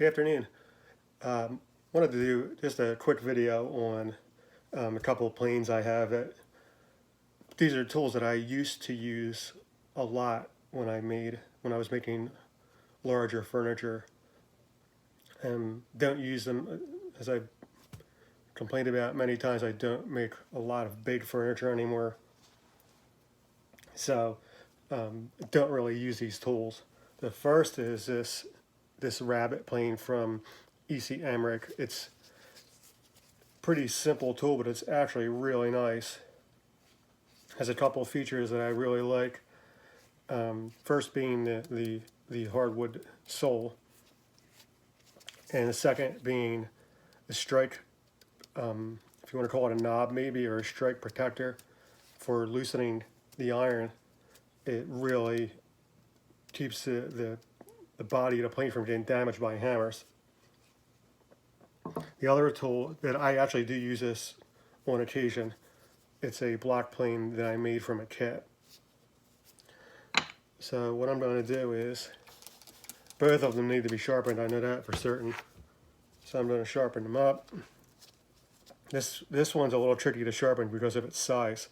Good afternoon. Wanted to do just a quick video on a couple of planes I have. These are tools that I used to use a lot when I was making larger furniture, and don't use them, as I've complained about many times. I don't make a lot of big furniture anymore, so don't really use these tools. The first is this rabbet plane from Emerich. It's a pretty simple tool, but it's actually really nice. Has a couple of features that I really like. First being the hardwood sole, and the second being the strike, if you want to call it a knob maybe, or a strike protector for loosening the iron. It really keeps the body of the plane from getting damaged by hammers. The other tool that I actually do use this on occasion, it's a block plane that I made from a kit. So what I'm going to do is, both of them need to be sharpened, I know that for certain. So I'm going to sharpen them up. This one's a little tricky to sharpen because of its size.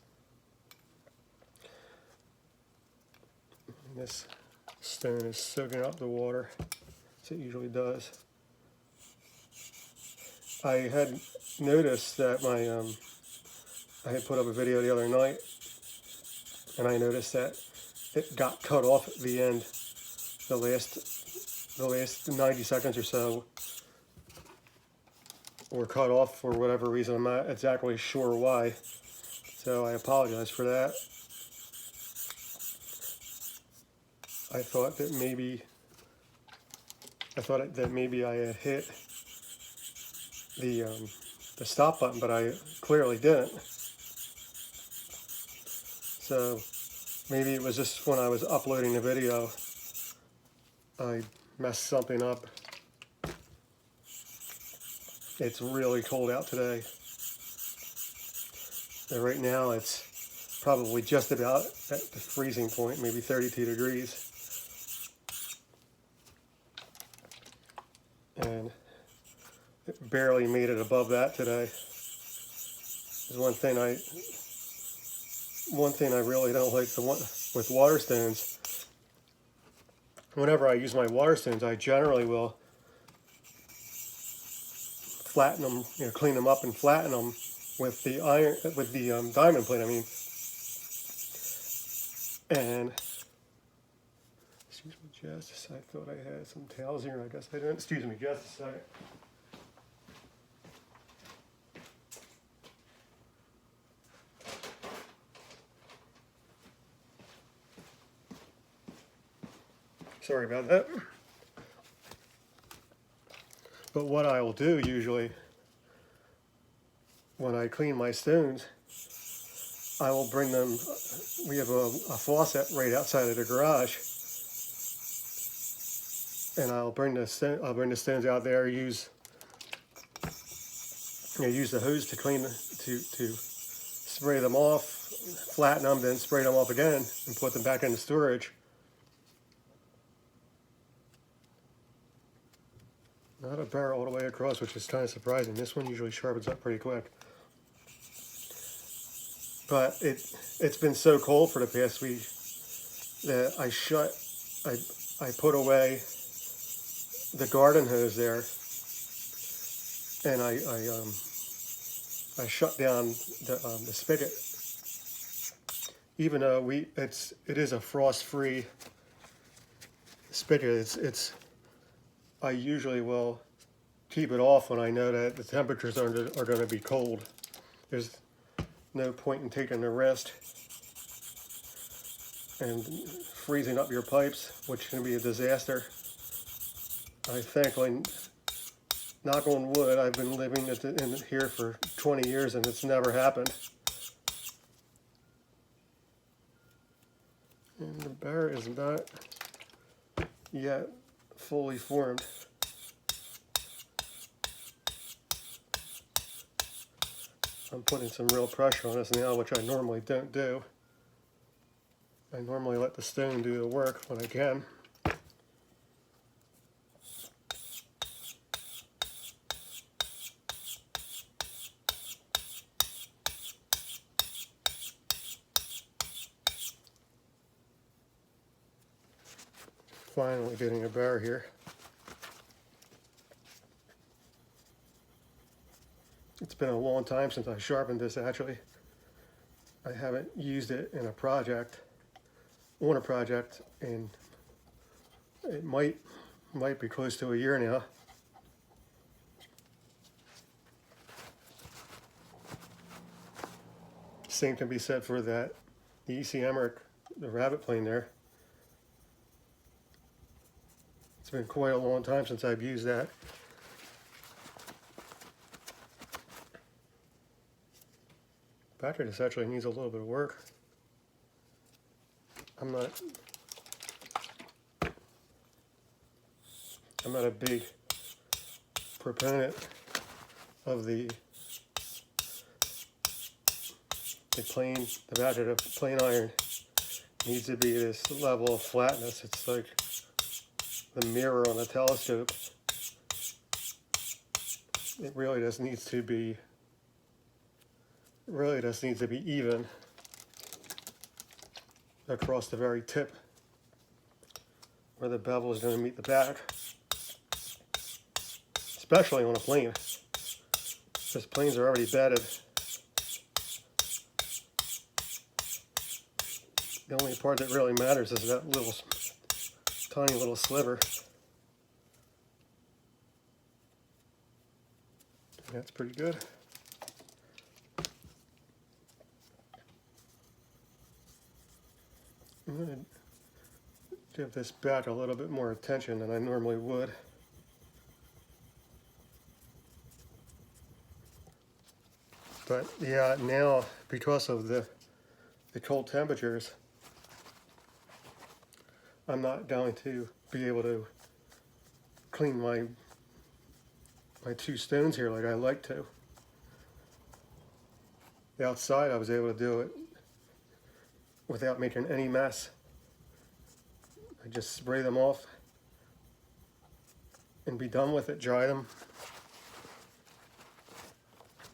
This stone is soaking up the water, as it usually does. I had noticed that I had put up a video the other night, and I noticed that it got cut off at the end. The last 90 seconds or so were cut off for whatever reason. I'm not exactly sure why, so I apologize for that. I thought that maybe I had hit the stop button, but I clearly didn't. So maybe it was just when I was uploading the video, I messed something up. It's really cold out today. And right now it's probably just about at the freezing point, maybe 32 degrees. And it barely made it above that today. There's one thing I really don't like with water stones. Whenever I use my water stones, I generally will flatten them, clean them up and flatten them with the diamond plate. And excuse me just a second. I thought I had some towels here. I guess I didn't. Excuse me just a second. Sorry about that. But what I will do usually when I clean my stones, I will bring them. We have a faucet right outside of the garage, and I'll bring the stones out there. Use the hose to clean to spray them off, flatten them, then spray them off again, and put them back into storage. Not a barrel all the way across, which is kind of surprising. This one usually sharpens up pretty quick. But it's been so cold for the past week that I put away the garden hose there, and I shut down the spigot. Even though it is a frost-free spigot, I usually will keep it off when I know that the temperatures are going to be cold. There's no point in taking the risk and freezing up your pipes, which can be a disaster. I thankfully, knock on wood, I've been living in here for 20 years and it's never happened. And the bear is not yet fully formed. I'm putting some real pressure on this now, which I normally don't do. I normally let the stone do the work when I can. Finally getting a bear here. It's been a long time since I sharpened this actually. I haven't used it in a project, on a project, and it might be close to a year now. Same can be said for the EC Emerich, the rabbit plane there. It's been quite a long time since I've used that. Battery just actually needs a little bit of work. I'm not a big proponent of the battery. The plain iron needs to be this level of flatness. It's like the mirror on a telescope. It really just needs to be even across the very tip where the bevel is going to meet the back, especially on a plane, because planes are already bedded. The only part that really matters is that little tiny little sliver. That's pretty good. I'm going to give this back a little bit more attention than I normally would. But yeah, now because of the cold temperatures, I'm not going to be able to clean my two stones here like I like to. Outside I was able to do it without making any mess. I just spray them off and be done with it, dry them.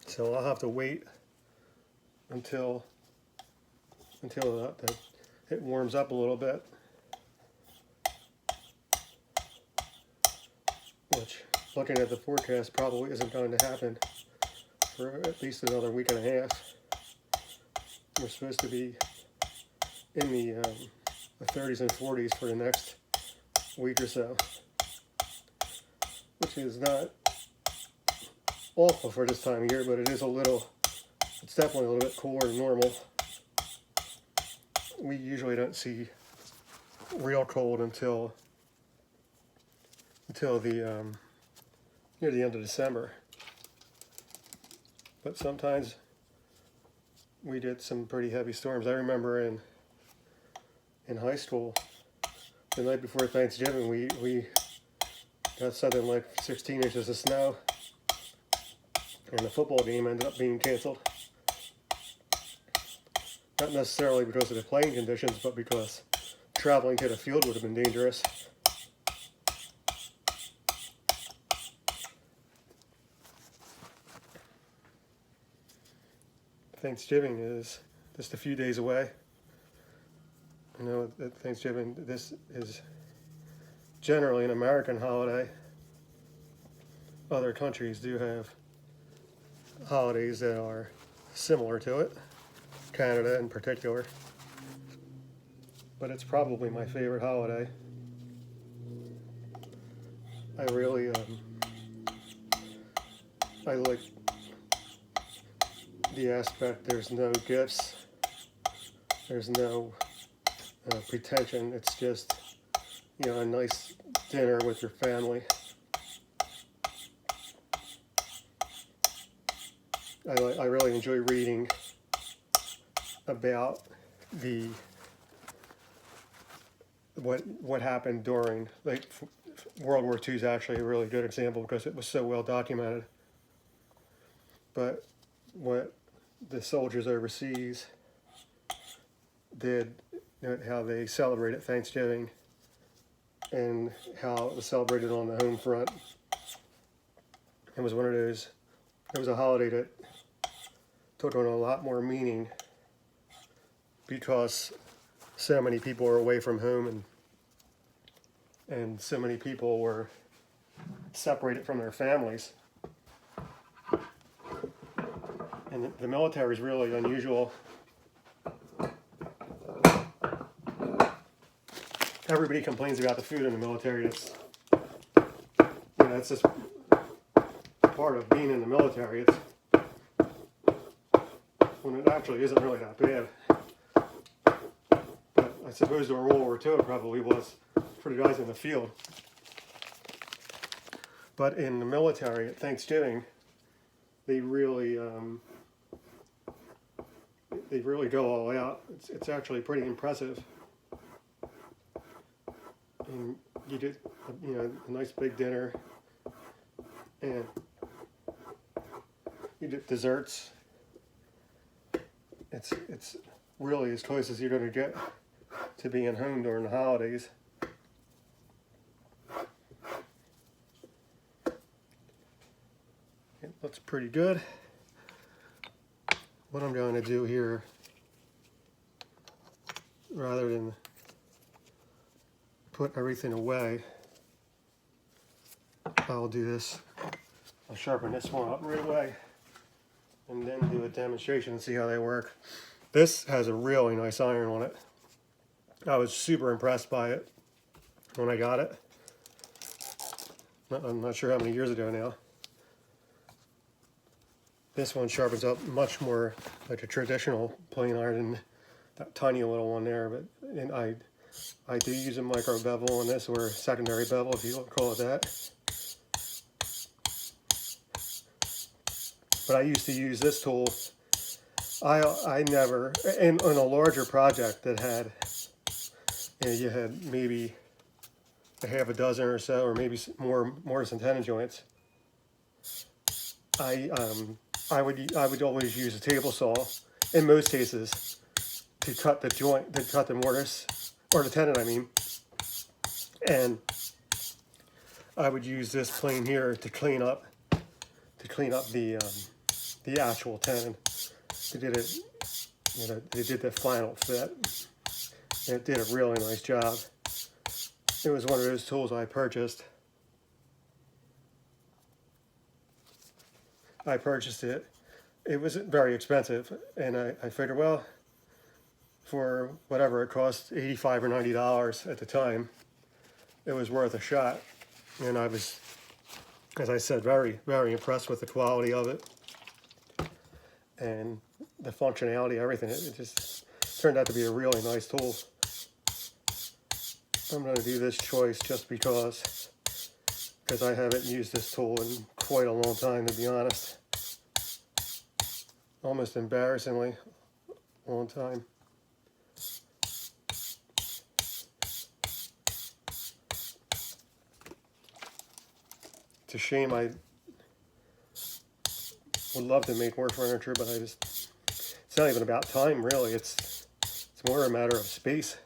So I'll have to wait until it warms up a little bit, which, looking at the forecast, probably isn't going to happen for at least another week and a half. We're supposed to be in the 30s and 40s for the next week or so, which is not awful for this time of year, but it's definitely a little bit cooler than normal. We usually don't see real cold until the near the end of December, but sometimes we did some pretty heavy storms. I remember in high school, the night before Thanksgiving, we got something like 16 inches of snow, and the football game ended up being canceled. Not necessarily because of the playing conditions, but because traveling to the field would have been dangerous. Thanksgiving is just a few days away. I know that Thanksgiving, this is generally an American holiday. Other countries do have holidays that are similar to it, Canada in particular. But it's probably my favorite holiday. I really, I like the aspect, there's no gifts, there's no pretension. It's just, a nice dinner with your family. I really enjoy reading about what happened during, like, World War II is actually a really good example because it was so well documented. But what the soldiers overseas did, how they celebrated Thanksgiving and how it was celebrated on the home front. It was a holiday that took on a lot more meaning because so many people are away from home, and and so many people were separated from their families. And the military is really unusual. Everybody complains about the food in the military. It's, it's just part of being in the military. It's when it actually isn't really that bad. But I suppose during World War II it probably was for the guys in the field. But in the military at Thanksgiving, they really go all out. It's actually pretty impressive. And you get a nice big dinner, and you get desserts. It's really as close as you're going to get to being home during the holidays. It looks pretty good. What I'm going to do here, rather than put everything away, I'll do this. I'll sharpen this one up right away and then do a demonstration and see how they work. This has a really nice iron on it. I was super impressed by it when I got it. I'm not sure how many years ago now. This one sharpens up much more like a traditional plain iron than that tiny little one there. And I do use a micro bevel on this, or a secondary bevel if you want to call it that. But I used to use this tool. I never, and on a larger project that had, you had maybe a half a dozen or so, or maybe more antenna joints. I would always use a table saw in most cases to cut the joint, to cut the mortise, or the tenon, I mean. And I would use this plane here to clean up the actual tenon. They did it, they did the final fit. And it did a really nice job. It was one of those tools I purchased. I purchased it. It wasn't very expensive, and I figured, well, for whatever it cost, $85 or $90 at the time, it was worth a shot. And I was, as I said, very, very impressed with the quality of it and the functionality, everything. It just turned out to be a really nice tool. I'm going to do this choice just because I haven't used this tool in quite a long time, to be honest. Almost embarrassingly long time. It's a shame. I would love to make more furniture, but it's not even about time, really. It's more a matter of space.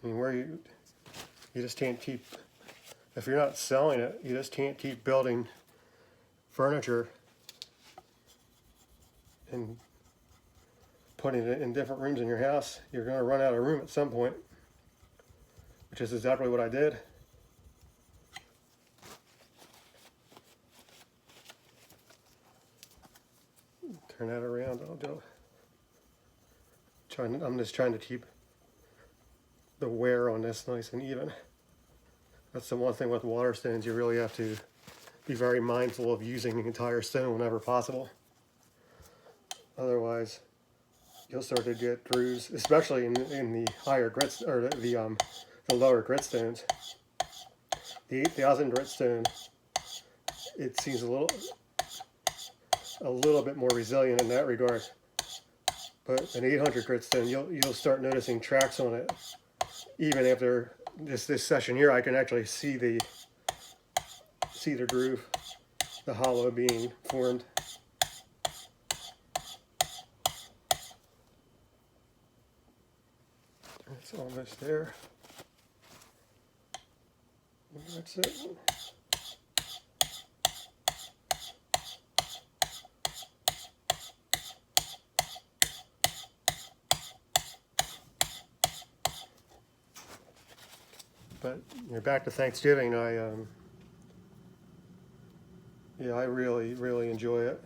I mean, where you just can't keep, if you're not selling it, you just can't keep building furniture and putting it in different rooms in your house. You're going to run out of room at some point, which is exactly what I did. Turn that around. I'm just trying to keep the wear on this nice and even. That's the one thing with water stones. You really have to be very mindful of using the entire stone whenever possible. Otherwise, you'll start to get grooves, especially in the higher grits, or the lower grit stones. The 8,000 grit stone, it seems a little bit more resilient in that regard. But an 800 grit stone, you'll start noticing tracks on it. Even after this session here, I can actually see the groove, the hollow being formed. It's almost there. That's it. But back to Thanksgiving, I really enjoy it.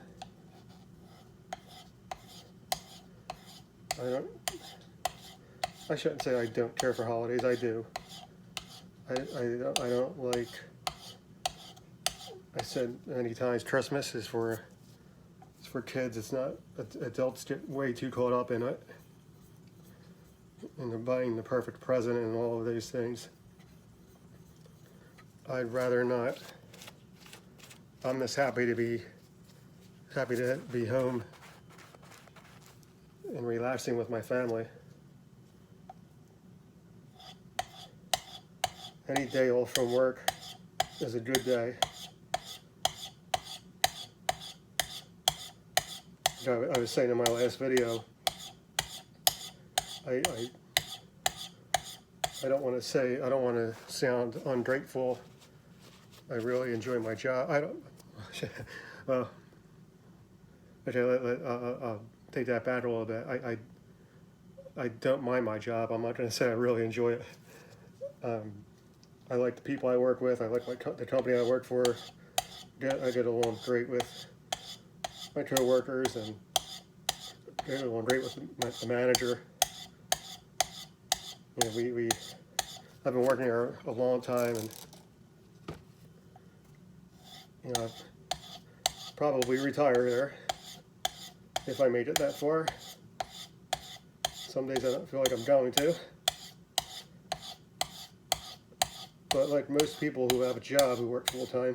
I shouldn't say I don't care for holidays. I do. I don't like. I said many times, Christmas is for kids. It's not. Adults get way too caught up in it, and they're buying the perfect present and all of those things. I'd rather not. I'm just happy to be home and relaxing with my family. Any day off from work is a good day. I was saying in my last video, I don't want to sound ungrateful. I really enjoy my job. Well, okay, I'll take that back a little bit. I don't mind my job. I'm not going to say I really enjoy it. I like the people I work with. I like the company I work for. I get along great with my co-workers, and I get along great with the manager. I've been working here a long time, and I've probably retire there if I made it that far. Some days I don't feel like I'm going to. But like most people who have a job who work full time,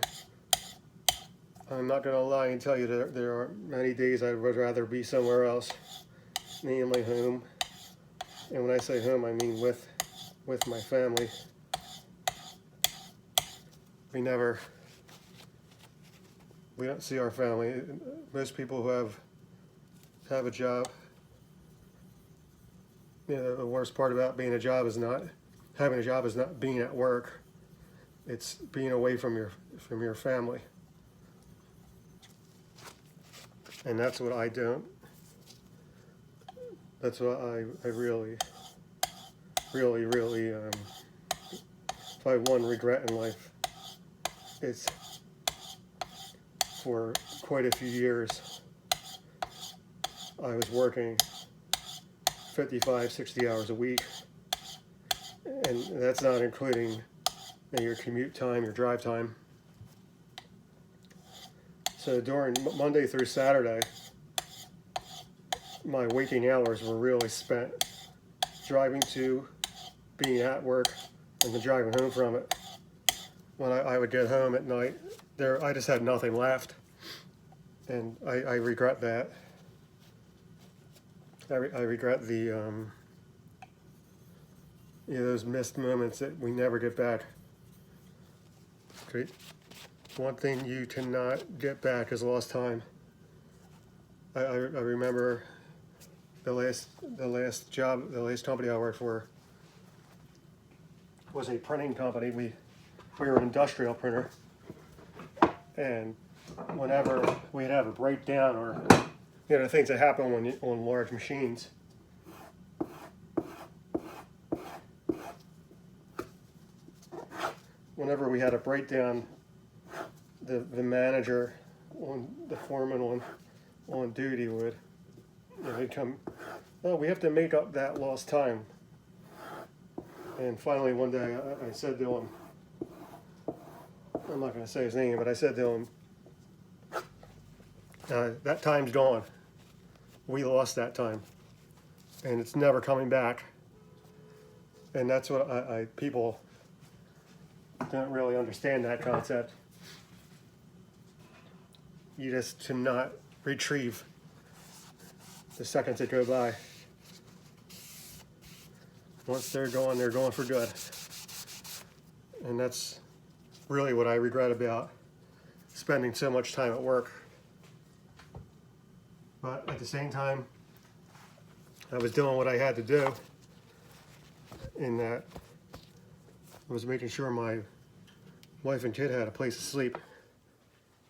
I'm not going to lie and tell you that there are many days I would rather be somewhere else, namely home. And when I say home, I mean with my family. We don't see our family. Most people who have a job, the worst part about being a job is not having a job is not being at work. It's being away from your family. And that's what I don't. That's what I really, if I have one regret in life, it's for quite a few years I was working 55, 60 hours a week, and that's not including your commute time, your drive time. So during Monday through Saturday, my waking hours were really spent driving to, being at work, and then driving home from it. When I would get home at night, I just had nothing left, and I regret that. I regret the those missed moments that we never get back. Okay. One thing you cannot get back is lost time. I remember the last company I worked for was a printing company. We were an industrial printer, and whenever we'd have a breakdown or things that happen on large machines, whenever we had a breakdown, the manager, the foreman on duty would, he'd come, oh, we have to make up that lost time. And finally one day I said to him, I'm not going to say his name, but I said to him, that time's gone. We lost that time, and it's never coming back. And that's what people don't really understand, that concept. You just cannot retrieve the seconds that go by. Once they're gone for good. And that's really what I regret about spending so much time at work. But at the same time, I was doing what I had to do, in that I was making sure my wife and kid had a place to sleep.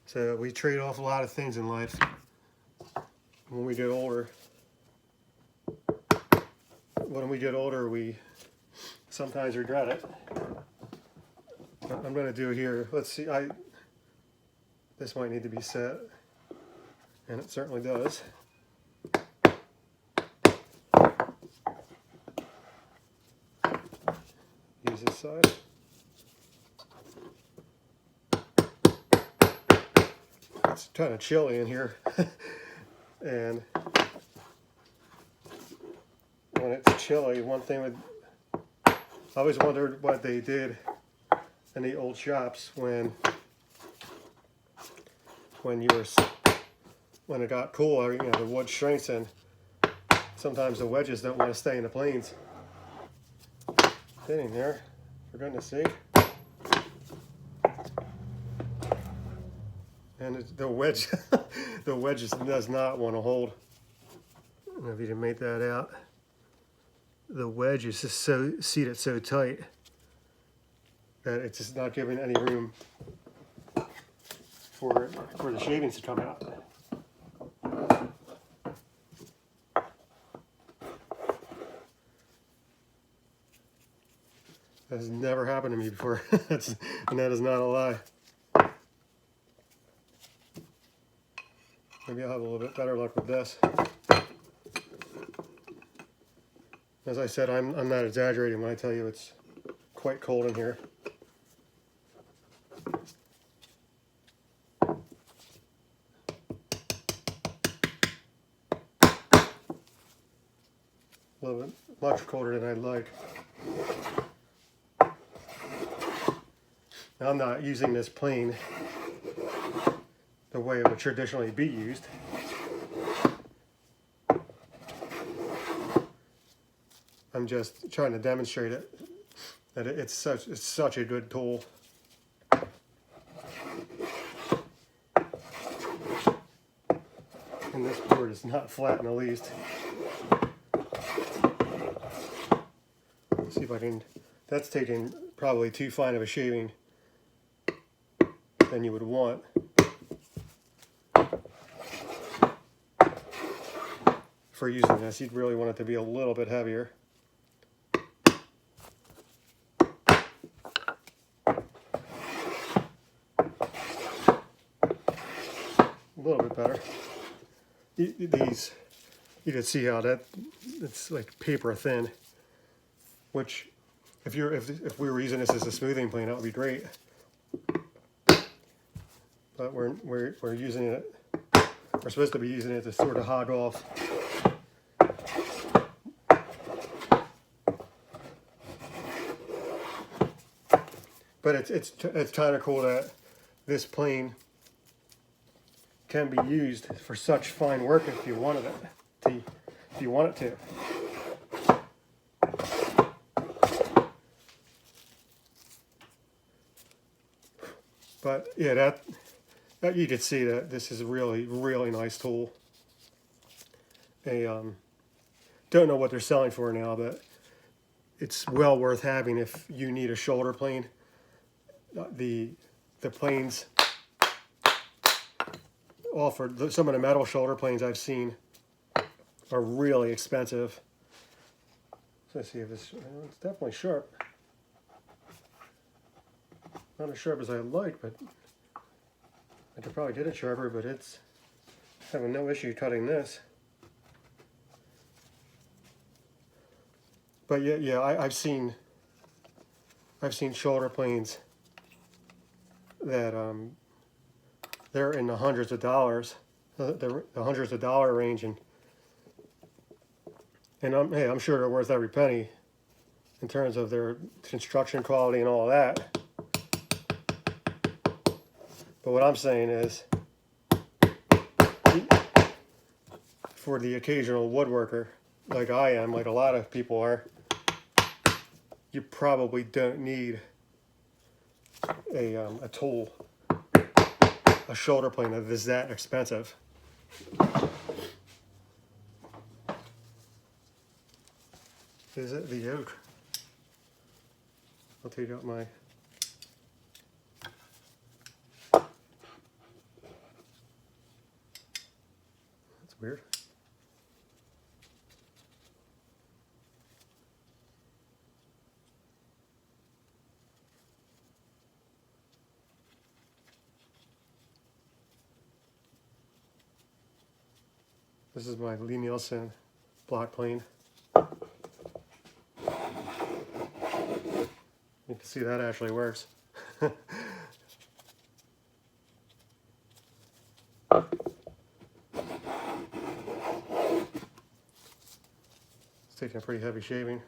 So we trade off a lot of things in life when we get older. When we get older, we sometimes regret it. I'm going to do here. Let's see. This might need to be set, and it certainly does. Use this side. It's kind of chilly in here, and when it's chilly, one thing I always wondered what they did in the old shops when it got cooler. You know, the wood shrinks, and sometimes the wedges don't want to stay in the planes. Sitting there, for goodness sake. And the wedge, the wedge does not want to hold. I don't know if you can make that out. The wedge is just so seated so tight that it's just not giving any room for the shavings to come out. That has never happened to me before, and that is not a lie. Maybe I'll have a little bit better luck with this. As I said, I'm not exaggerating when I tell you it's quite cold in here. A little bit much colder than I'd like. Now, I'm not using this plane the way it would traditionally be used. I'm just trying to demonstrate it, that it's such a good tool. And this board is not flat in the least. Let's see if I can. That's taking probably too fine of a shaving than you would want. For using this, you'd really want it to be a little bit heavier. A little bit better. These, you can see how it's like paper thin, which if we were using this as a smoothing plane, that would be great. But we're using it. We're supposed to be using it to sort of hog off. But it's kind of cool that this plane can be used for such fine work if you wanted it. If you want it to. But yeah, that you could see that this is a really nice tool. Don't know what they're selling for now, but it's well worth having if you need a shoulder plane. The planes offered, some of the metal shoulder planes I've seen are really expensive. So let's see if it's definitely sharp. Not as sharp as I like, but I could probably get it sharper, but it's having no issue cutting this. But yeah, I've seen shoulder planes that they're in the hundreds of dollars, the hundreds of dollar range, and I'm sure they're worth every penny in terms of their construction quality and all that. But what I'm saying is, for the occasional woodworker, like I am, like a lot of people are, you probably don't need a tool, a shoulder plane that is that expensive. Is it the yoke? I'll take out my. That's weird. This is my Lee Nielsen block plane. You can see that actually works. It's taking a pretty heavy shaving.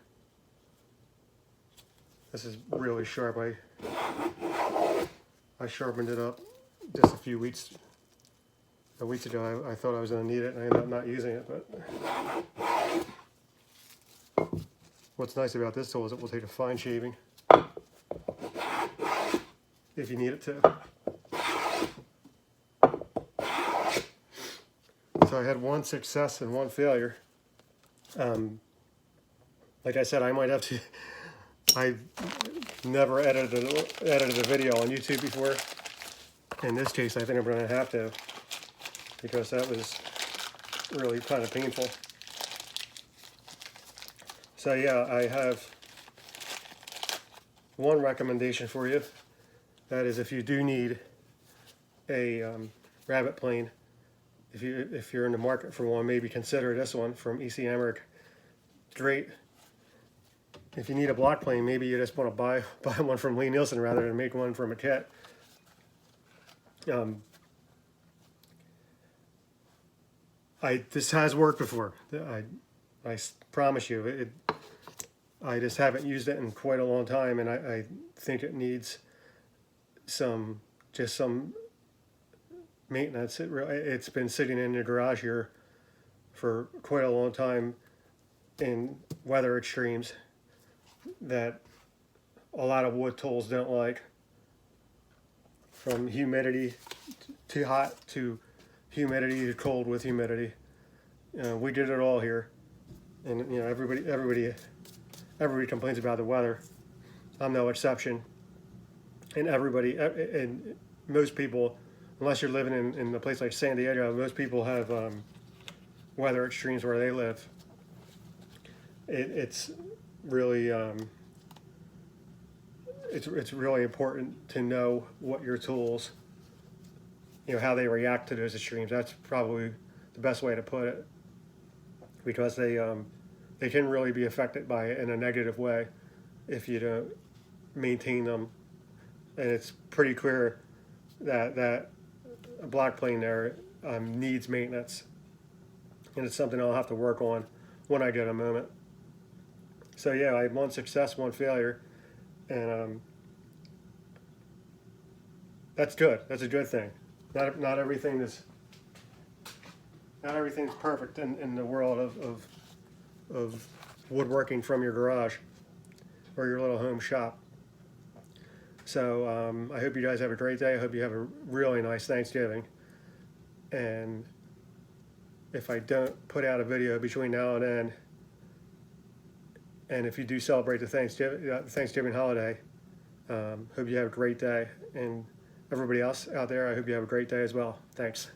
This is really sharp. I sharpened it up just a few weeks ago. I thought I was going to need it, and I ended up not using it. But what's nice about this tool is it will take a fine shaving if you need it to. So I had one success and one failure. Like I said, I might have to. I never edited a video on YouTube before. In this case, I think I'm going to have to, because that was really kind of painful. So yeah, I have one recommendation for you. That is, if you do need a rabbit plane, if you're in the market for one, maybe consider this one from Emerich. Great. If you need a block plane, maybe you just want to buy one from Lee Nielsen rather than make one from a kit. This has worked before. I promise you. I just haven't used it in quite a long time, and I think it needs some maintenance. It's been sitting in the garage here for quite a long time in weather extremes that a lot of wood tools don't like, from humidity to hot to humidity to cold with humidity. We did it all here, and everybody complains about the weather. I'm no exception. And and most people, unless you're living in a place like San Diego, most people have weather extremes where they live. It's really it's really important to know what your tools, how they react to those extremes. That's probably the best way to put it, because they can really be affected by it in a negative way if you don't maintain them. And it's pretty clear that a block plane there needs maintenance, and it's something I'll have to work on when I get a moment. So yeah, I had one success, one failure, and that's good. That's a good thing. Not everything's perfect in the world of woodworking from your garage or your little home shop. So I hope you guys have a great day. I hope you have a really nice Thanksgiving. And if I don't put out a video between now and then, and if you do celebrate the Thanksgiving holiday, hope you have a great day. And everybody else out there, I hope you have a great day as well. Thanks.